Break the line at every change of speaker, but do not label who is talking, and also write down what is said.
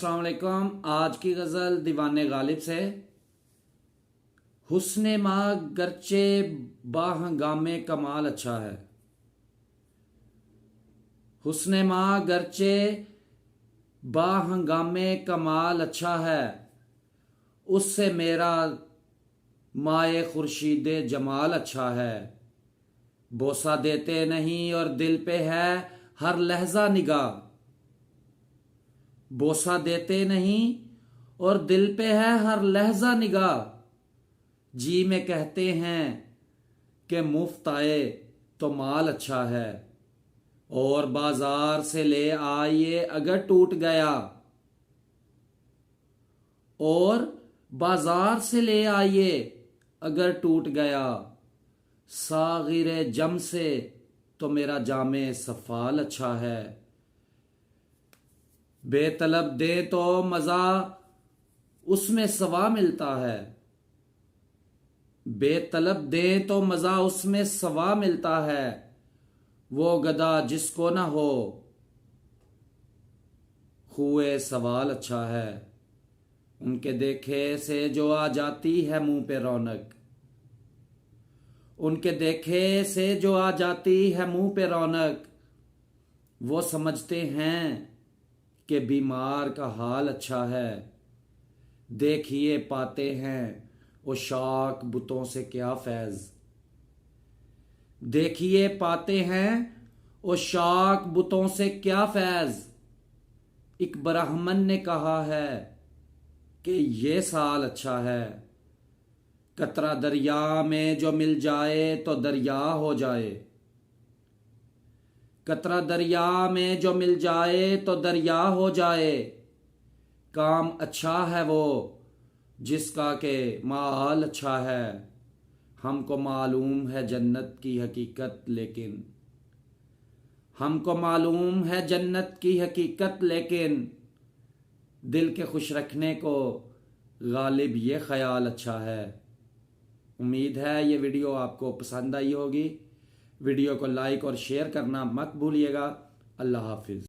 अस्सलाम वालेकुम। आज की गज़ल दीवाने गालिब से। हुस्ने माँ गरचे बाहंगामे कमाल अच्छा है। हुस्ने माँ गरचे बाहंगामे कमाल अच्छा है, उससे मेरा माए खुर्शीदे जमाल अच्छा है। बोसा देते नहीं और दिल पे है हर लहजा निगाह। बोसा देते नहीं और दिल पे है हर लहजा निगाह। जी में कहते हैं कि मुफ्त आए तो माल अच्छा है, और बाजार से ले आइए अगर टूट गया। और बाजार से ले आइए अगर टूट गया। सागिरे जम से तो मेरा जामे सफ़ाल अच्छा है। बेतलब दे तो मज़ा उसमें सवा मिलता है। बेतलब दे तो मज़ा उसमें सवा मिलता है। वो गदा जिसको ना हो हुए सवाल अच्छा है। उनके देखे से जो आ जाती है मुंह पे रौनक। उनके देखे से जो आ जाती है मुंह पे रौनक। वो समझते हैं कि बीमार का हाल अच्छा है। देखिए पाते हैं वो शाक बुतों से क्या फैज़। देखिए पाते हैं वो शाक बुतों से क्या फैज़। एक ब्राह्मण ने कहा है कि ये साल अच्छा है। कतरा दरिया में जो मिल जाए तो दरिया हो जाए। कतरा दरिया में जो मिल जाए तो दरिया हो जाए। काम अच्छा है वो जिसका के माल अच्छा है। हमको मालूम है जन्नत की हकीकत लेकिन हमको मालूम है जन्नत की हकीकत लेकिन दिल के खुश रखने को गालिब ये ख्याल अच्छा है। उम्मीद है ये वीडियो आपको पसंद आई होगी। वीडियो को लाइक और शेयर करना मत भूलिएगा। अल्लाह हाफिज़।